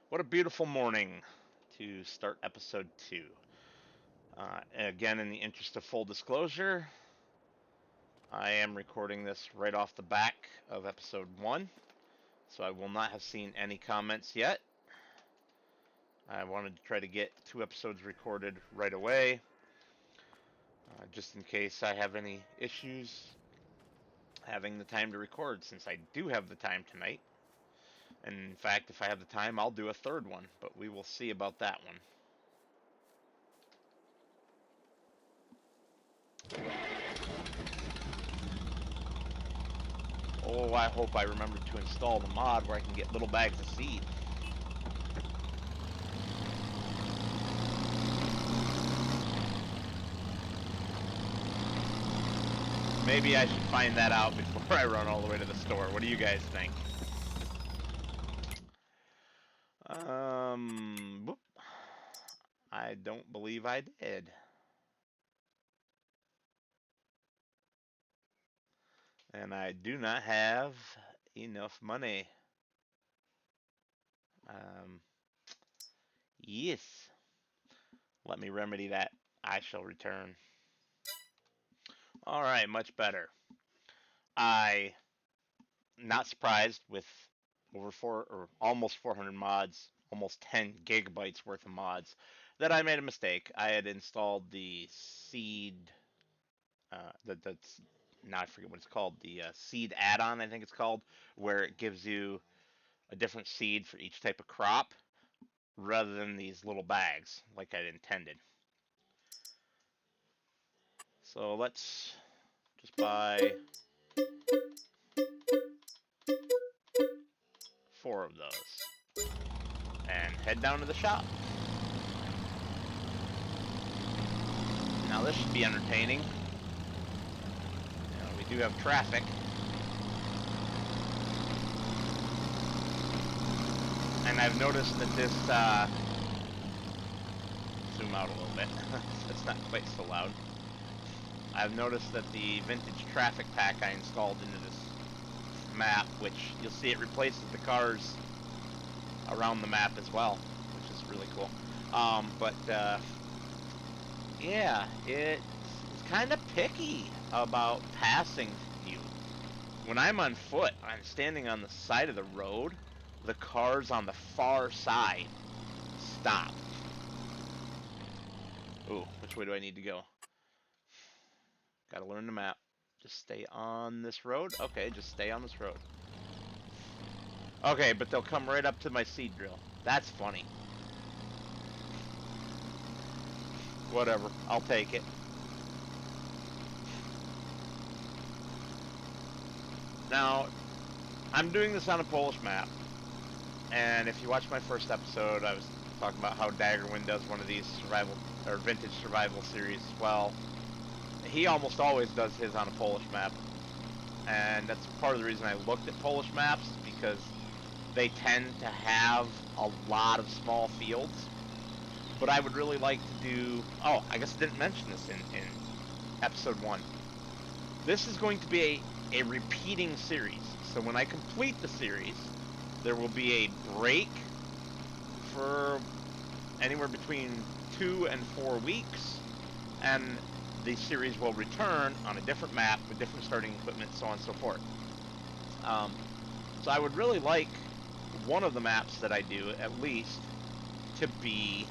What a beautiful morning to start episode 2. Again, in the interest of full disclosure, I am recording this right off the back of episode 1, so I will not have seen any comments yet. I wanted to try to get 2 episodes recorded right away, just in case I have any issues having the time to record, since I do have the time tonight. And in fact, if I have the time, I'll do a third one, but we will see about that one. Oh, I hope I remember to install the mod where I can get little bags of seed. Maybe I should find that out before I run all the way to the store. What do you guys think? Whoop. I don't believe I did. And I do not have enough money. Um, yes. Let me remedy that. I shall return. All right, much better. I not surprised with over four or almost 400 mods, almost 10 gigabytes worth of mods, that I made a mistake. I had installed the seed. That's now I forget what it's called. The seed add-on, I think it's called, where it gives you a different seed for each type of crop, rather than these little bags like I'd intended. So let's just buy 4 of those and head down to the shop. Now this should be entertaining. We do have traffic. And I've noticed that this, zoom out a little bit, it's not quite so loud. I've noticed that the vintage traffic pack I installed into this map, which you'll see it replaces the cars around the map as well, which is really cool. Yeah, it's kind of picky about passing you. When I'm on foot, I'm standing on the side of the road. The cars on the far side stop. Ooh, which way do I need to go? Gotta learn the map. Just stay on this road? Okay, just stay on this road. Okay, but they'll come right up to my seed drill. That's funny. Whatever, I'll take it. Now, I'm doing this on a Polish map, and if you watch my first episode, I was talking about how Daggerwind does one of these survival or vintage survival series as well. He almost always does his on a Polish map, and that's part of the reason I looked at Polish maps, because they tend to have a lot of small fields. But I would really like to do... Oh, I guess I didn't mention this in episode 1. This is going to be a repeating series. So when I complete the series, there will be a break for anywhere between 2 and 4 weeks, and the series will return on a different map with different starting equipment, so on and so forth. So I would really like one of the maps that I do, at least, to be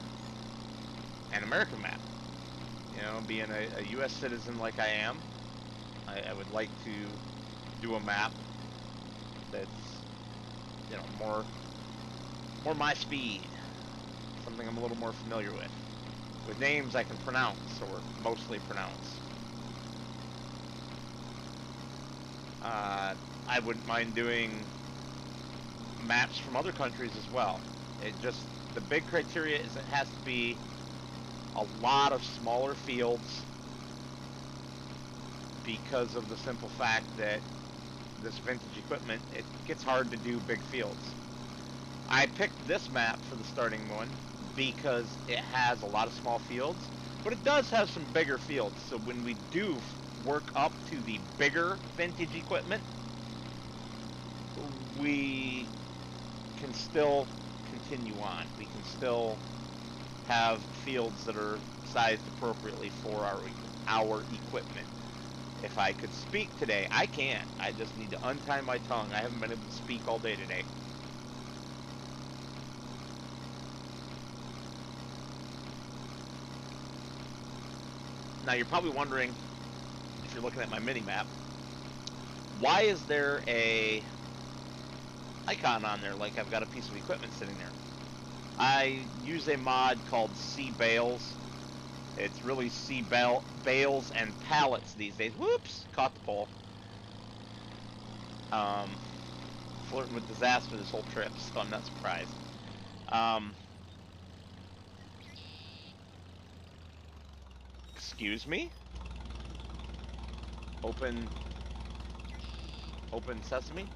an American map. You know, being a U.S. citizen like I am, I would like to do a map that's, you know, more my speed, something I'm a little more familiar with names I can pronounce, or mostly pronounce. I wouldn't mind doing maps from other countries as well. The big criteria is it has to be a lot of smaller fields, because of the simple fact that this vintage equipment, it gets hard to do big fields. I picked this map for the starting one because it has a lot of small fields, but it does have some bigger fields. So when we do work up to the bigger vintage equipment, we can still continue on. We can still have fields that are sized appropriately for our equipment. If I could speak today, I can. I just need to untie my tongue. I haven't been able to speak all day today. Now you're probably wondering, if you're looking at my mini map, why is there a icon on there like I've got a piece of equipment sitting there? I use a mod called C Bales. It's really C bales and pallets these days. Whoops! Caught the pole. Flirting with disaster this whole trip, so I'm not surprised. Excuse me? Open sesame?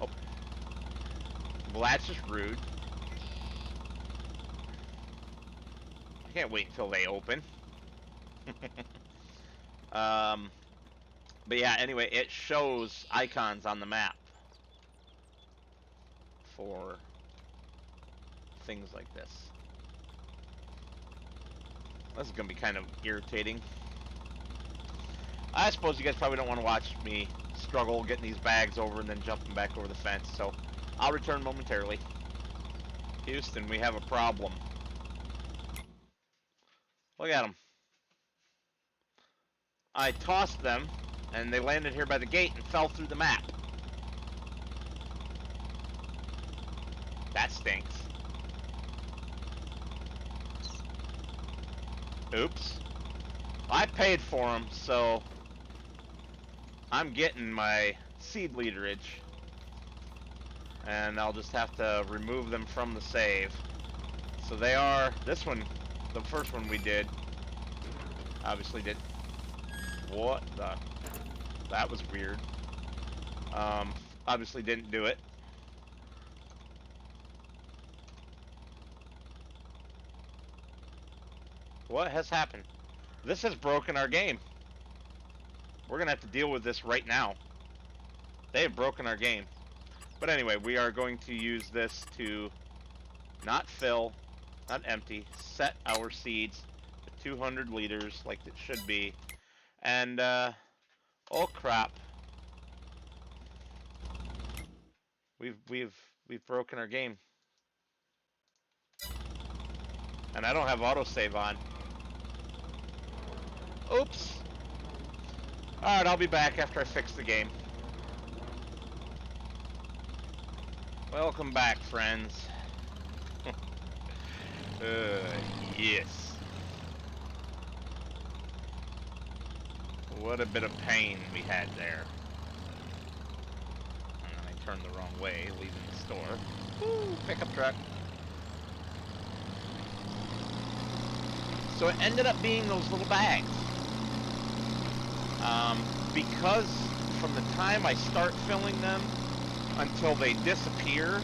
Oh, well that's just rude. I can't wait until they open. But yeah, anyway, it shows icons on the map for things like this. This is gonna be kind of irritating. I suppose you guys probably don't want to watch me struggle getting these bags over and then jumping back over the fence, so I'll return momentarily. Houston, we have a problem. Look at them. I tossed them, and they landed here by the gate and fell through the map. That stinks. Oops. I paid for them, so I'm getting my seed leaderage. And I'll just have to remove them from the save. So they are, this one, the first one we did, obviously did, what the, that was weird. Obviously didn't do it. What has happened? This has broken our game. We're gonna have to deal with this right now. They have broken our game. But anyway, we are going to use this to not fill, not empty, set our seeds at 200 liters like it should be. And, oh crap. We've broken our game. And I don't have autosave on. Oops. Alright, I'll be back after I fix the game. Welcome back, friends. Yes. What a bit of pain we had there. And I turned the wrong way, leaving the store. Woo, pickup truck. So it ended up being those little bags. Because from the time I start filling them until they disappear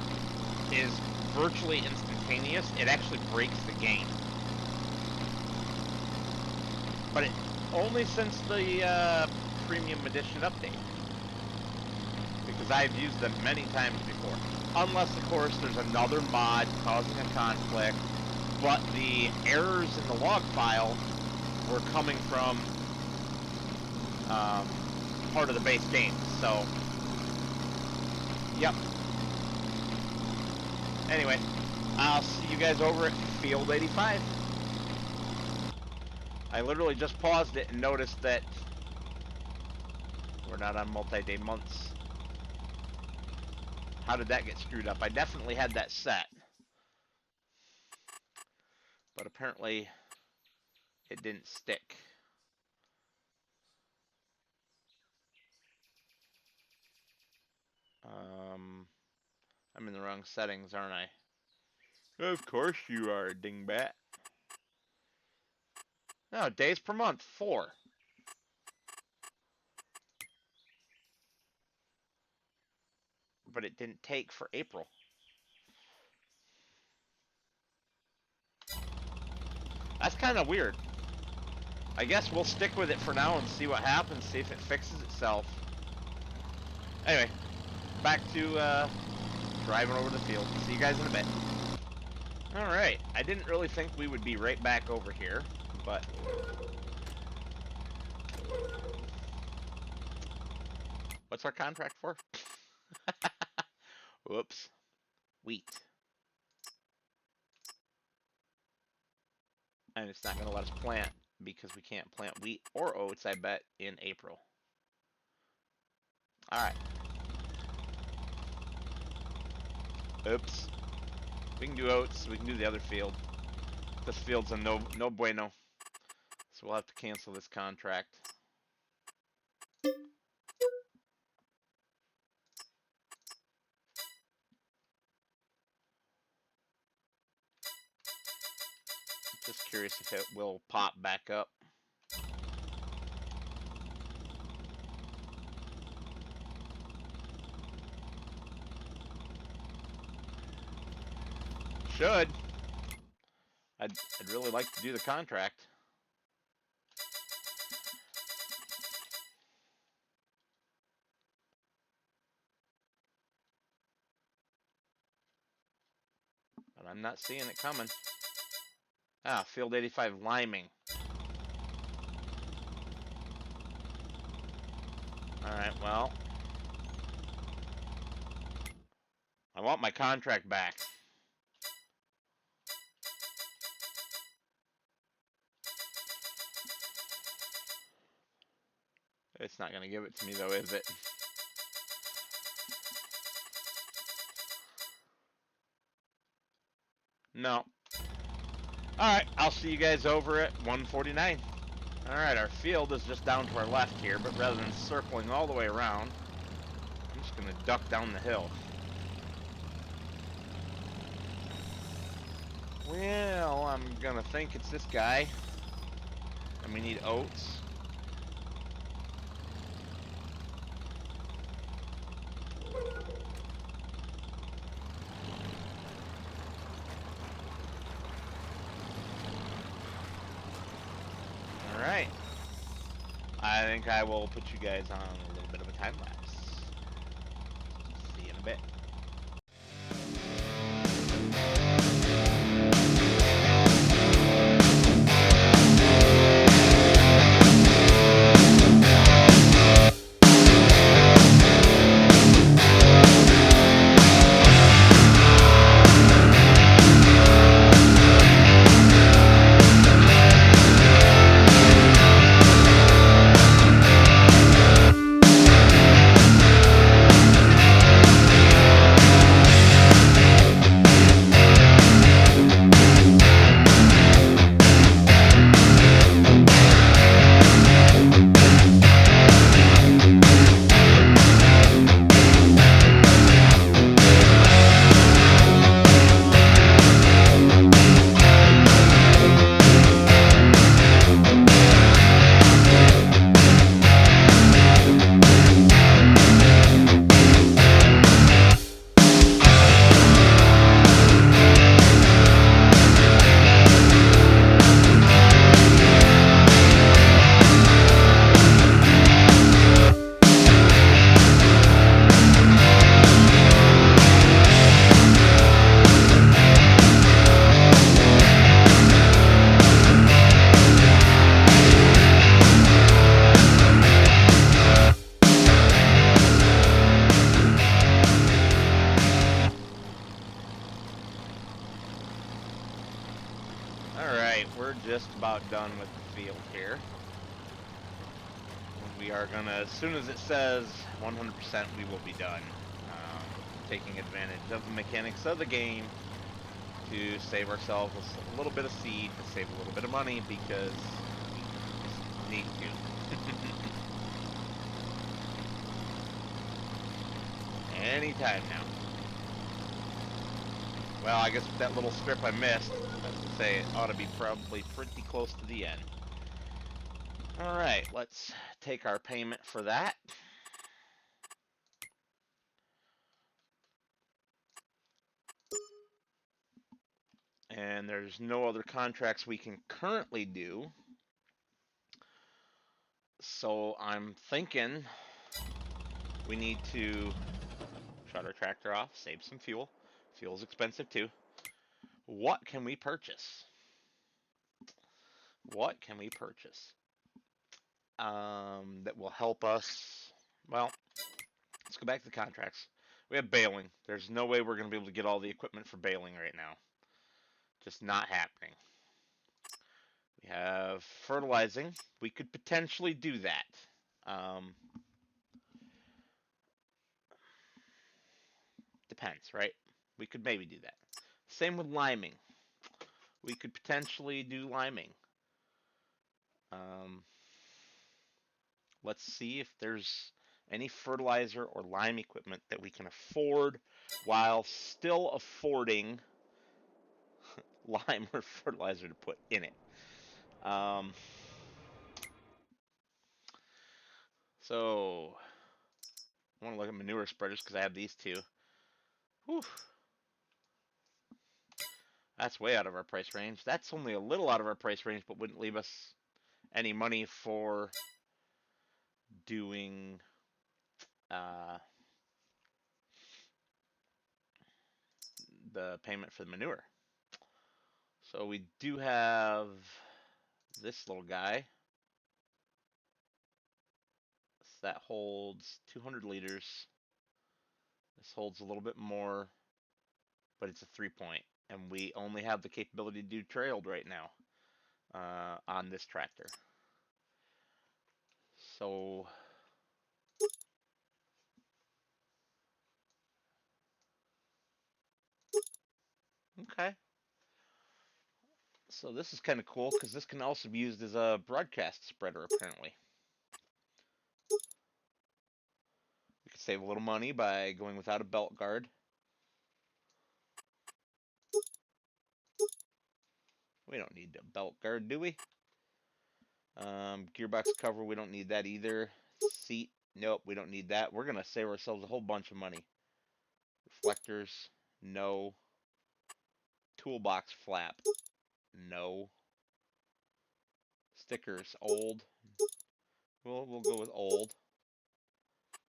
is virtually instantaneous, it actually breaks the game. But it only since the premium edition update, because I've used them many times before. Unless, of course, there's another mod causing a conflict, but the errors in the log file were coming from part of the base game. So, yep. Anyway, I'll see you guys over at Field 85. I literally just paused it and noticed that we're not on multi-day months. How did that get screwed up? I definitely had that set, but apparently it didn't stick. I'm in the wrong settings, aren't I? Of course you are, dingbat. No, days per month, 4. But it didn't take for April. That's kind of weird. I guess we'll stick with it for now and see what happens, see if it fixes itself. Anyway, back to driving over the field. See you guys in a bit. Alright, I didn't really think we would be right back over here, but... What's our contract for? Whoops. Wheat. And it's not going to let us plant because we can't plant wheat or oats, I bet, in April. Alright. Oops. We can do oats. We can do the other field. This field's a no bueno. So we'll have to cancel this contract. Just curious if it will pop back up. Should. I'd really like to do the contract. But I'm not seeing it coming. Ah, field 85 liming. Alright, well. I want my contract back. It's not going to give it to me though, is it? No. Alright, I'll see you guys over at 149. Alright, our field is just down to our left here, but rather than circling all the way around, I'm just going to duck down the hill. Well, I'm going to think it's this guy. And we need oats. Alright. I think I will put you guys on a little bit of a time lapse. See you in a bit. We're just about done with the field here. We are gonna, as soon as it says 100%, we will be done. Taking advantage of the mechanics of the game to save ourselves a little bit of seed, to save a little bit of money, because we need to. Anytime now. Well, I guess with that little strip I missed, I would say it ought to be probably pretty close to the end. Alright, let's take our payment for that. And there's no other contracts we can currently do. So I'm thinking we need to shut our tractor off, save some fuel. Fuel's expensive too. What can we purchase? What can we purchase that will help us? Well, let's go back to the contracts. We have baling. There's no way we're going to be able to get all the equipment for baling right now. Just not happening. We have fertilizing. We could potentially do that. Depends, right? We could maybe do that. Same with liming. We could potentially do liming. Um, let's see if there's any fertilizer or lime equipment that we can afford while still affording lime or fertilizer to put in it. So I want to look at manure spreaders because I have these two. Whew. That's way out of our price range. That's only a little out of our price range, but wouldn't leave us any money for doing the payment for the manure. So we do have this little guy. That holds 200 liters. This holds a little bit more, but it's a 3-point. And we only have the capability to do trailed right now on this tractor. So okay. So this is kind of cool because this can also be used as a broadcast spreader apparently. We could save a little money by going without a belt guard. We don't need a belt guard, do we? Gearbox cover, we don't need that either. Seat, nope, we don't need that. We're going to save ourselves a whole bunch of money. Reflectors, no. Toolbox flap, no. Stickers, old. We'll go with old.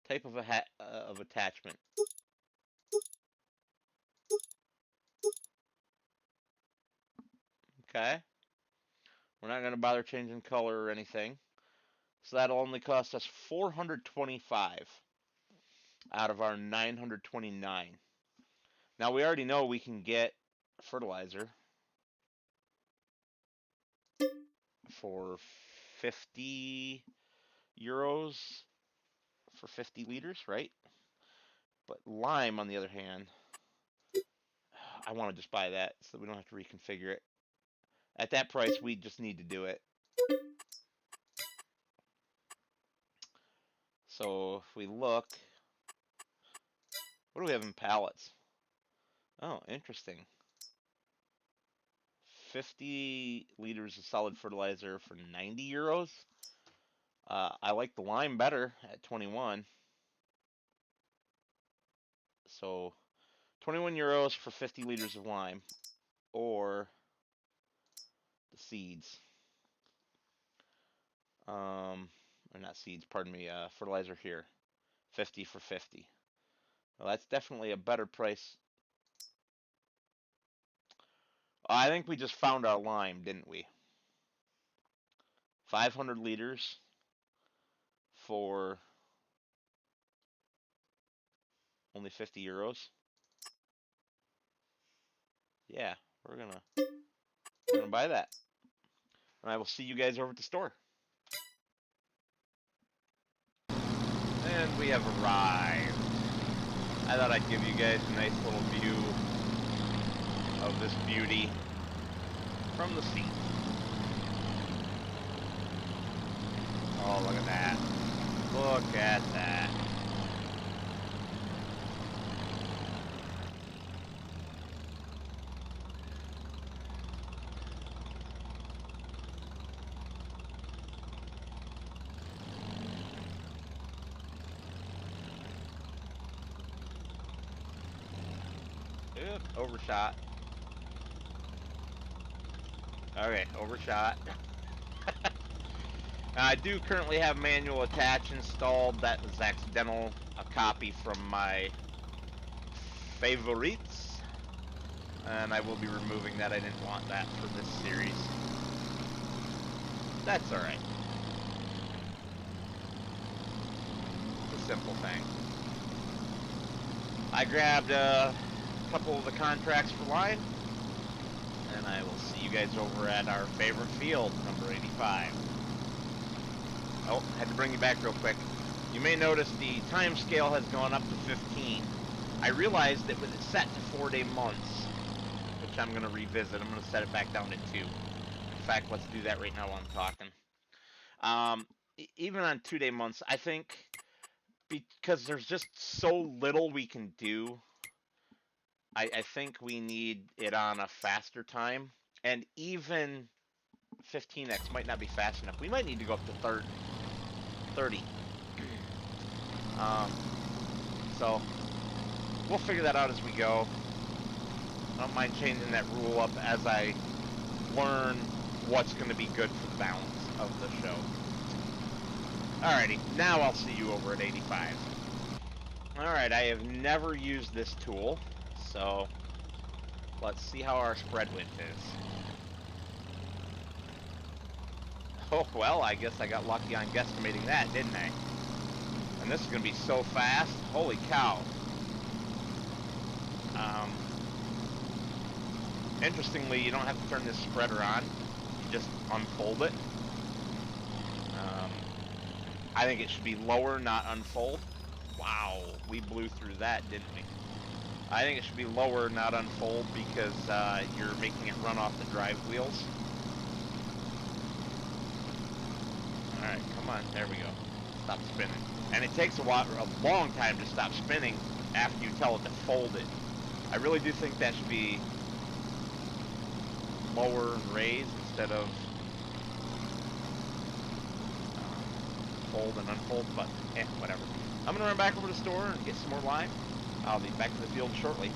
Type of of attachment. Okay. We're not going to bother changing color or anything. So that'll only cost us $425 out of our $929. Now we already know we can get fertilizer for 50 euros for 50 liters, right? But lime, on the other hand, I want to just buy that so we don't have to reconfigure it. At that price, we just need to do it. So if we look, what do we have in pallets? Oh, interesting. 50 liters of solid fertilizer for 90 euros. I like the lime better at 21. So 21 euros for 50 liters of lime, or the seeds. Or not seeds, pardon me, fertilizer here. 50 for 50. Well, that's definitely a better price. I think we just found our lime, didn't we? 500 liters for only 50 euros. Yeah, we're gonna buy that. And I will see you guys over at the store. And we have arrived. I thought I'd give you guys a nice little view of this beauty from the seat. Oh, look at that. Look at that. Oop, overshot. Okay, overshot. I do currently have manual attach installed. That was accidental. A copy from my favorites. And I will be removing that. I didn't want that for this series. That's alright. It's a simple thing. I grabbed a couple of the contracts for line. And I will see you guys over at our favorite field, number 85. Oh, had to bring you back real quick. You may notice the time scale has gone up to 15. I realized that with it set to 4-day months, which I'm going to revisit, I'm going to set it back down to 2. In fact, let's do that right now while I'm talking. Even on 2-day months, I think because there's just so little we can do, I think we need it on a faster time. And even 15x might not be fast enough. We might need to go up to 30. So we'll figure that out as we go. I don't mind changing that rule up as I learn what's going to be good for the balance of the show. Alrighty, now I'll see you over at 85. Alright, I have never used this tool, so let's see how our spread width is. Oh, well, I guess I got lucky on guesstimating that, didn't I? And this is going to be so fast. Holy cow. Interestingly, you don't have to turn this spreader on. You just unfold it. I think it should be lower, not unfold. Wow, we blew through that, didn't we? I think it should be lower, not unfold, because you're making it run off the drive wheels. Alright, come on, there we go. Stop spinning. And it takes a long time to stop spinning after you tell it to fold it. I really do think that should be lower and raise instead of fold and unfold, but whatever. I'm going to run back over to the store and get some more lime. I'll be back to the field shortly.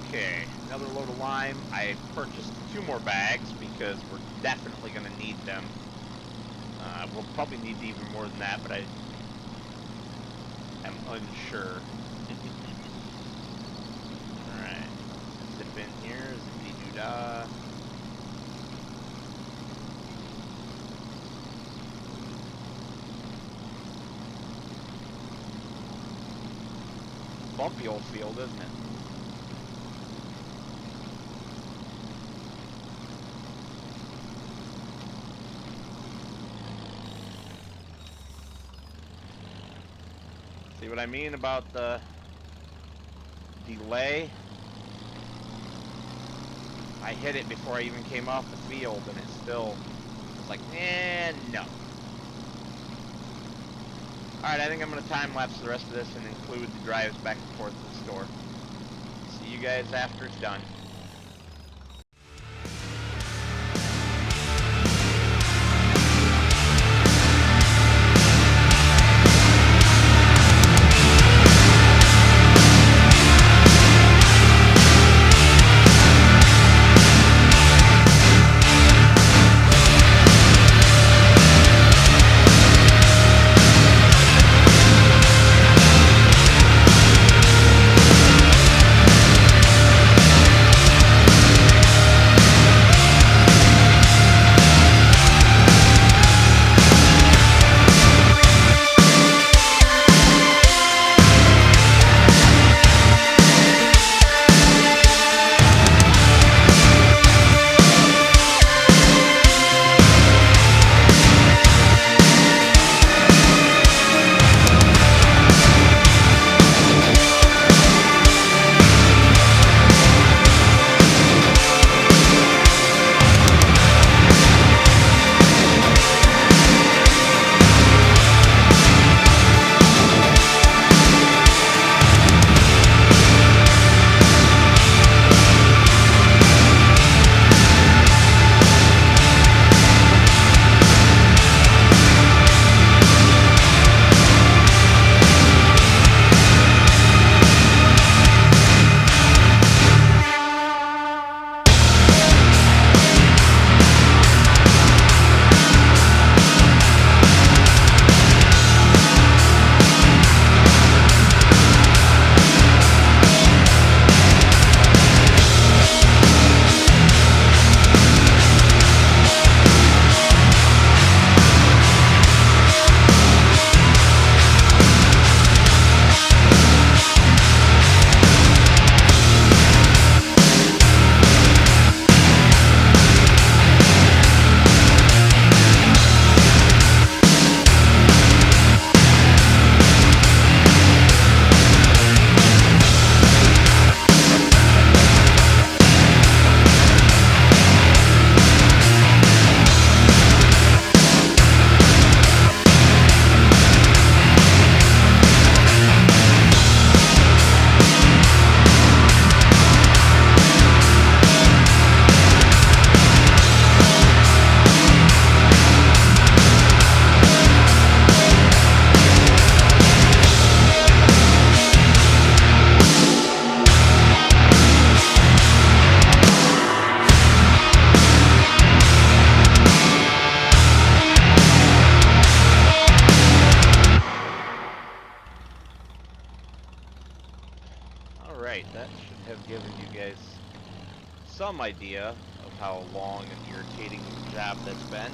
Okay, another load of lime. I purchased 2 more bags because we're definitely going to need them. We'll probably need even more than that, but I am unsure. Alright, zip in here, zippity-doo-dah. Bumpy old field, isn't it? See what I mean about the delay? I hit it before I even came off the field, and it still was like, no. Alright, I think I'm going to time-lapse the rest of this and include the drives back and forth to the store. See you guys after it's done. Alright, that should have given you guys some idea of how long and irritating of a job that's been.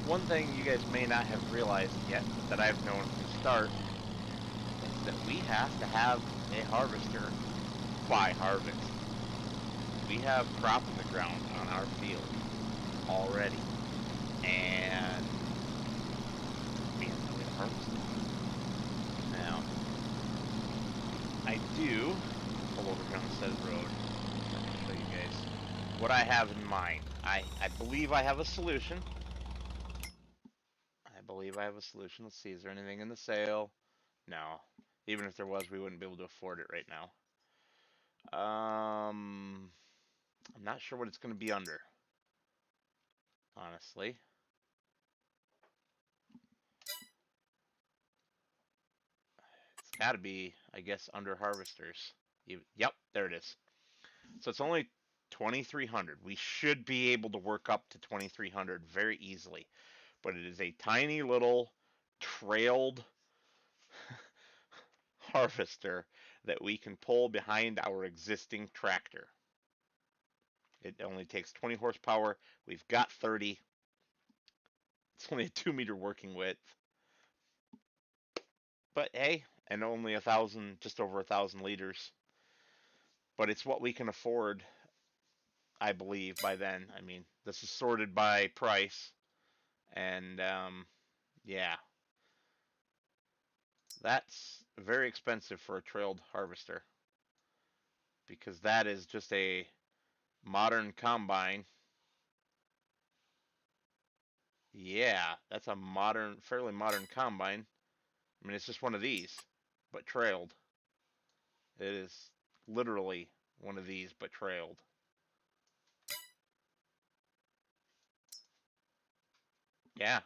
One thing you guys may not have realized yet, that I've known from the start, is that we have to have a harvester by harvest. We have crop in the ground on our field already, and we have no way to harvest it. Now, I do pull over here on the side of the road. Let me show you guys what I have in mind. I believe I have a solution. I believe I have a solution. Let's see, is there anything in the sale? No. Even if there was, we wouldn't be able to afford it right now. I'm not sure what it's going to be under, honestly. It's got to be, I guess, under harvesters. Yep, there it is. So it's only 2,300. We should be able to work up to 2,300 very easily. But it is a tiny little trailed harvester that we can pull behind our existing tractor. It only takes 20 horsepower. We've got 30. It's only a 2-meter working width. But hey, and only 1,000, just over 1,000 liters. But it's what we can afford, I believe, by then. I mean, this is sorted by price. And yeah, that's very expensive for a trailed harvester. Because that is just a modern combine. Yeah, that's a modern, fairly modern combine. I mean, it's just one of these, but trailed. It is literally one of these, but trailed. Yeah,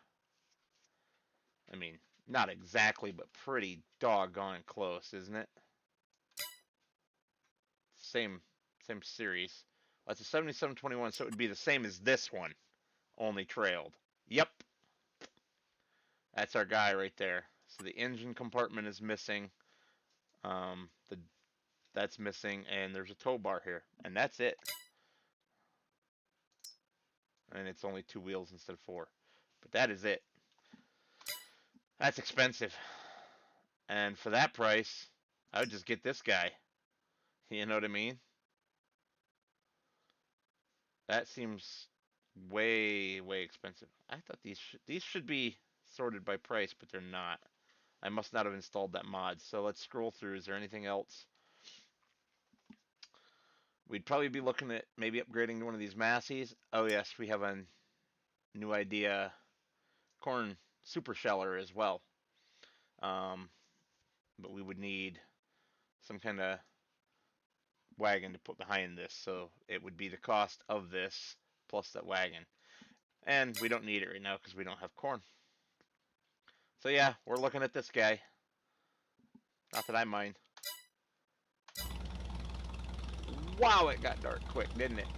I mean, not exactly, but pretty doggone close, isn't it? Same, same series. Well, that's a 7721, so it would be the same as this one, only trailed. Yep, that's our guy right there. So the engine compartment is missing. The that's missing, and there's a tow bar here, and that's it. And it's only 2 wheels instead of 4. But that is it. That's expensive. And for that price, I would just get this guy. You know what I mean? That seems way, way expensive. I thought these should be sorted by price, but they're not. I must not have installed that mod. So let's scroll through. Is there anything else? We'd probably be looking at maybe upgrading to one of these Massies. Oh yes, we have a new idea. Corn super sheller as well. Um, but we would need some kind of wagon to put behind this, so it would be the cost of this plus that wagon. And we don't need it right now because we don't have corn. So yeah, we're looking at this guy. Not that I mind. Wow, it got dark quick, didn't it?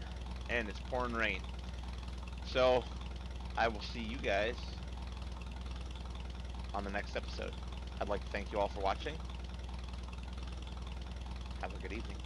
And it's pouring rain. So I will see you guys on the next episode. I'd like to thank you all for watching. Have a good evening.